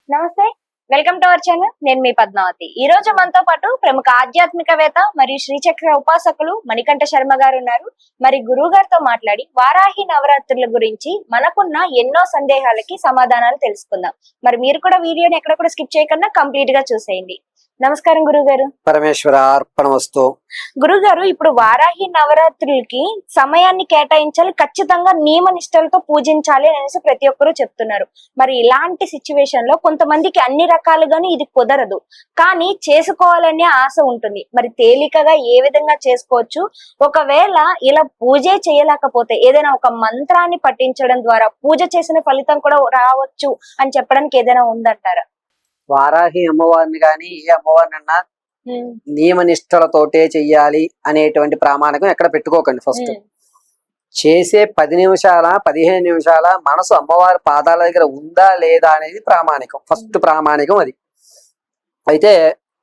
నమస్తే, welcome to our channel. నేను మీ పద్మావతి. ఈ రోజు మనతో పాటు ప్రముఖ ఆధ్యాత్మికవేత్త మరియు శ్రీచక్ర ఉపాసకులు మణికంఠ శర్మ గారు ఉన్నారు. మరి గురువు గారితో మాట్లాడి వారాహి నవరాత్రుల గురించి మనకున్న ఎన్నో సందేహాలకి సమాధానాలు తెలుసుకుందాం. మరి మీరు కూడా వీడియోని ఎక్కడ కూడా స్కిప్ చేయకుండా కంప్లీట్ గా చూసేయండి. నమస్కారం గురువు గారు. పరమేశ్వర అర్పణమస్తు. గురువు గారు, ఇప్పుడు వారాహి నవరాత్రులకి సమయాన్ని కేటాయించాలి, ఖచ్చితంగా నియమ నిష్టలతో పూజించాలి అనేసి ప్రతి ఒక్కరూ చెప్తున్నారు. మరి ఇలాంటి సిచ్యువేషన్ లో కొంతమందికి అన్ని రకాలుగానే ఇది కుదరదు, కానీ చేసుకోవాలనే ఆశ ఉంటుంది. మరి తేలికగా ఏ విధంగా చేసుకోవచ్చు? ఒకవేళ ఇలా పూజే చేయలేకపోతే ఏదైనా ఒక మంత్రాన్ని పఠించడం ద్వారా పూజ చేసిన ఫలితం కూడా రావచ్చు అని చెప్పడానికి ఏదైనా ఉందంటారా? వారాహి అమ్మవారిని గాని ఏ అమ్మవారినన్నా నియమ నిష్టలతోటే చెయ్యాలి అనేటువంటి ప్రామాణికం ఎక్కడ పెట్టుకోకండి. ఫస్ట్ చేసే 10 నిమిషాల 15 నిమిషాల మనసు అమ్మవారి పాదాల దగ్గర ఉందా లేదా అనేది ప్రామాణికం. ఫస్ట్ ప్రామాణికం అది. అయితే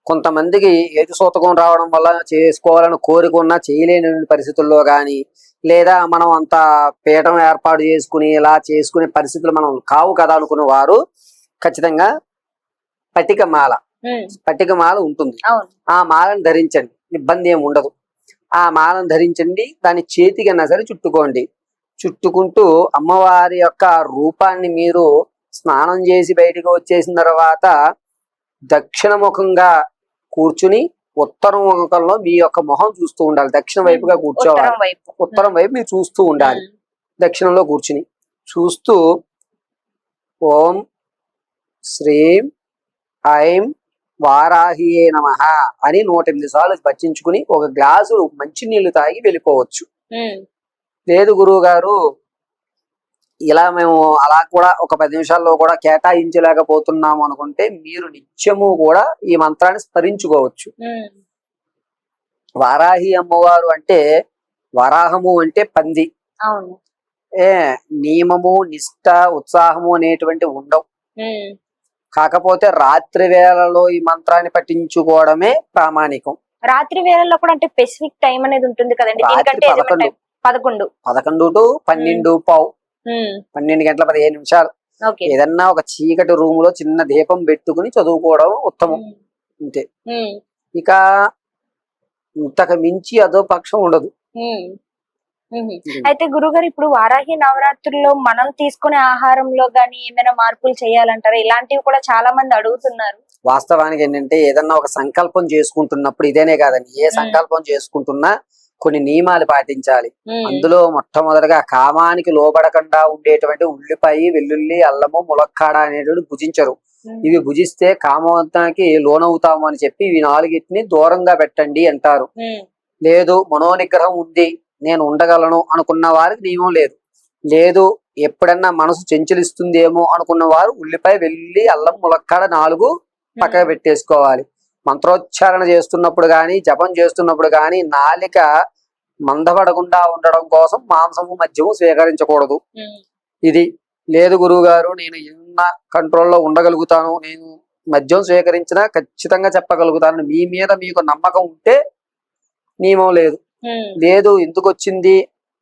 కొంతమందికి ఏది సూతకం రావడం వల్ల చేసుకోవాలని కోరుకున్నా చేయలేని పరిస్థితుల్లో కానీ, లేదా మనం అంత పీఠం ఏర్పాటు చేసుకుని ఇలా చేసుకునే పరిస్థితులు మనం కావు కదా అనుకున్న వారు ఖచ్చితంగా పట్టిక మాల ఉంటుంది. ఆ మాలను ధరించండి, ఇబ్బంది ఏమి ఉండదు. ఆ మాలను ధరించండి, దాన్ని చేతికి అన్నా సరే చుట్టుకోండి. చుట్టుకుంటూ అమ్మవారి యొక్క రూపాన్ని మీరు స్నానం చేసి బయటికి వచ్చేసిన తర్వాత దక్షిణముఖంగా కూర్చుని ఉత్తరం ముఖంలో మీ యొక్క మొహం చూస్తూ ఉండాలి. దక్షిణ వైపుగా కూర్చోవాలి. ఉత్తరం వైపు మీరు చూస్తూ ఉండాలి. దక్షిణంలో కూర్చుని చూస్తూ ఓం శ్రీం ఐం వారాహియే నమః అని 108 సార్లు పట్టించుకుని ఒక గ్లాసు మంచినీళ్లు తాగి వెళ్ళిపోవచ్చు. లేదు గురువు గారు, ఇలా మేము అలా కూడా ఒక 10 నిమిషాల్లో కూడా కేటాయించలేకపోతున్నాము అనుకుంటే మీరు నిత్యము కూడా ఈ మంత్రాన్ని స్మరించుకోవచ్చు. వారాహి అమ్మవారు అంటే, వరాహము అంటే పంది. నియమము నిష్ట ఉత్సాహము అనేటువంటి ఉండవు. కాకపోతే రాత్రి వేళలో ఈ మంత్రాన్ని పఠించుకోవడమే ప్రామాణికం. రాత్రి వేళల్లో కూడా అంటే స్పెసిఫిక్ టైం అనేది ఉంటుంది కదండి. 11 టు 12 పావు 12 గంటల 15 నిమిషాలు ఏదన్నా ఒక చీకటి రూమ్ లో చిన్న దీపం పెట్టుకుని చదువుకోవడం ఉత్తమం. అంతే, ఇక ఇంతకు మించి అదో పక్షం ఉండదు. అయితే గురుగారు, ఇప్పుడు వారాహి నవరాత్రుల్లో మనం తీసుకునే ఆహారంలో గానీ ఏమైనా మార్పులు చేయాలంటారా? ఇలాంటివి కూడా చాలా మంది అడుగుతున్నారు. వాస్తవానికి ఏంటంటే, ఏదన్నా ఒక సంకల్పం చేసుకుంటున్నప్పుడు ఇదేనే కాదండి, ఏ సంకల్పం చేసుకుంటున్నా కొన్ని నియమాలు పాటించాలి. అందులో మొట్టమొదటిగా కామానికి లోబడకుండా ఉండేటువంటి ఉల్లిపాయ, వెల్లుల్లి, అల్లము, ములక్కాడ అనేటువంటి భుజించరు. ఇవి భుజిస్తే కామవంతానికి లోనవుతాము అని చెప్పి ఇవి 4టిని దూరంగా పెట్టండి అంటారు. లేదు మనోనిగ్రహం ఉంది, నేను ఉండగలను అనుకున్న వారికి నియమం లేదు. లేదు ఎప్పుడన్నా మనసు చెంచలిస్తుందేమో అనుకున్న వారు ఉల్లిపాయ, వెల్లుల్లి, అల్లం, ములక్కాడ 4 పక్కగా పెట్టేసుకోవాలి. మంత్రోచ్చారణ చేస్తున్నప్పుడు కానీ, జపం చేస్తున్నప్పుడు కానీ నాలిక మందపడకుండా ఉండడం కోసం మాంసము మద్యము స్వీకరించకూడదు. ఇది లేదు గురువు గారు, నేను ఎన్న కంట్రోల్లో ఉండగలుగుతాను, నేను మద్యం స్వీకరించినా ఖచ్చితంగా చెప్పగలుగుతాను, మీ మీద మీకు నమ్మకం ఉంటే నియమం లేదు. లేదు ఎందుకు వచ్చింది,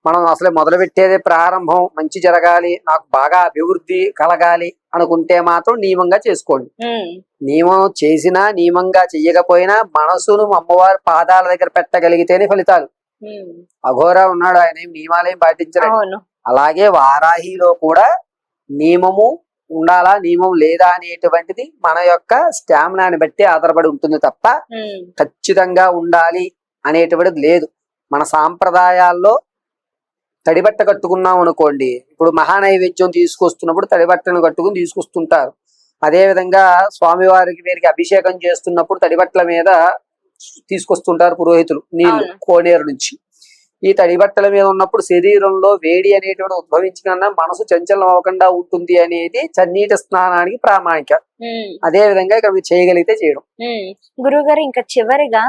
మనం అసలే మొదలు పెట్టేదే ప్రారంభం, మంచి జరగాలి, నాకు బాగా అభివృద్ధి కలగాలి అనుకుంటే మాత్రం నియమంగా చేసుకోండి. నియమం చేసినా నియమంగా చెయ్యకపోయినా మనసును అమ్మవారి పాదాల దగ్గర పెట్టగలిగితేనే ఫలితాలు. అఘోరా ఉన్నాడు, ఆయన నియమాలేం పాటించలేదు. అలాగే వారాహిలో కూడా నియమము ఉండాలా, నియమం లేదా అనేటువంటిది మన యొక్క స్టామినాని బట్టి ఆధారపడి ఉంటుంది తప్ప ఖచ్చితంగా ఉండాలి అనేటువంటిది లేదు. మన సాంప్రదాయాల్లో తడిబట్ట కట్టుకున్నాం అనుకోండి, ఇప్పుడు మహానైవేద్యం తీసుకొస్తున్నప్పుడు తడిబట్టను కట్టుకుని తీసుకొస్తుంటారు. అదే విధంగా స్వామివారికి వీరికి అభిషేకం చేస్తున్నప్పుడు తడిబట్టల మీద తీసుకొస్తుంటారు పురోహితులు నీళ్లు కోనేరు నుంచి. ఈ తడిబట్టల మీద ఉన్నప్పుడు శరీరంలో వేడి అనేటువంటి ఉద్భవించిన మనసు చంచలం అవ్వకుండా ఉంటుంది అనేది చన్నీటి స్నానానికి ప్రామాణిక. అదే విధంగా ఇక్కడ మీరు చేయగలిగితే చేయడం. గురువుగారు, ఇంకా చివరిగా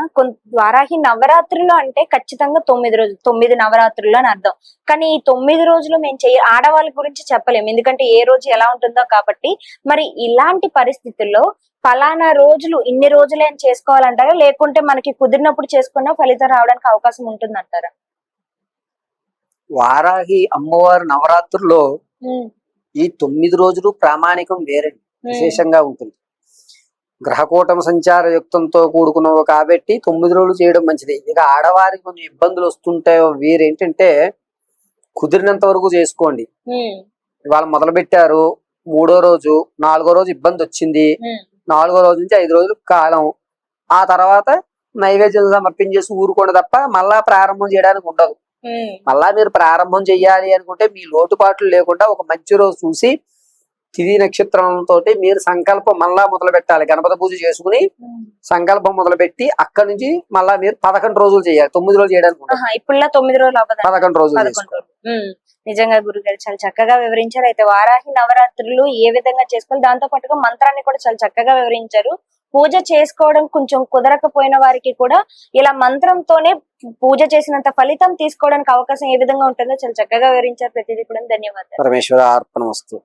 వారాహి నవరాత్రులు అంటే ఖచ్చితంగా 9 రోజులు, 9 నవరాత్రులు అని అర్థం. కానీ ఈ 9 రోజులు మేము ఆడవాళ్ళ గురించి చెప్పలేము, ఎందుకంటే ఏ రోజు ఎలా ఉంటుందో కాబట్టి. మరి ఇలాంటి పరిస్థితుల్లో ఫలానా రోజులు ఇన్ని రోజులే అని చేసుకోవాలంటారా, లేకుంటే మనకి కుదిరినప్పుడు చేసుకున్నా ఫలితం రావడానికి అవకాశం ఉంటుందంటారా? వారాహి అమ్మవారి నవరాత్రుల్లో ఈ 9 రోజులు ప్రామాణికం వేరండి. విశేషంగా ఉంటుంది. గ్రహకూటమ సంచార యుక్తంతో కూడుకున్నవి కాబట్టి 9 రోజులు చేయడం మంచిది. ఇక ఆడవారికి కొంచెం ఇబ్బందులు వస్తుంటాయో వీరేంటంటే కుదిరినంత వరకు చేసుకోండి. ఇవాళ మొదలు పెట్టారు, 3వ రోజు 4వ రోజు ఇబ్బంది వచ్చింది, 4వ రోజు నుంచి 5 రోజులు కాలం, ఆ తర్వాత నైవేద్యం సమర్పించేసి ఊరుకోండి తప్ప మళ్ళా ప్రారంభం చేయడానికి ఉండదు. మళ్ళా మీరు ప్రారంభం చెయ్యాలి అనుకుంటే మీ లోటుపాట్లు లేకుండా ఒక మంచి రోజు చూసి తిథి నక్షత్రంతో మీరు సంకల్పం మళ్ళా మొదలు పెట్టాలి. గణపతి పూజ చేసుకుని సంకల్పం మొదలు పెట్టి అక్కడి నుంచి మళ్ళా మీరు 11 రోజులు చేయాలి. 9 రోజులు చేయడానికి ఉండదు. ఇప్పుడు 9 రోజులు అవ్వదు, 11 రోజులు 11 చేసుకోవాలి. రోజులు. నిజంగా గురుగారు చాలా చక్కగా వివరించారు. అయితే వారాహి నవరాత్రులు ఏ విధంగా చేసుకోవాలి, దాంతో పాటుగా మంత్రాన్ని కూడా చాలా చక్కగా వివరించారు. పూజ చేసుకోవడం కొంచెం కుదరకపోయిన వారికి కూడా ఇలా మంత్రంతోనే పూజ చేసినంత ఫలితం తీసుకోవడానికి అవకాశం ఏ విధంగా ఉంటుందో చాలా చక్కగా వివరించారు. ప్రతిదీ కూడా ధన్యవాదాలు. పరమేశ్వర అర్పణమస్తు.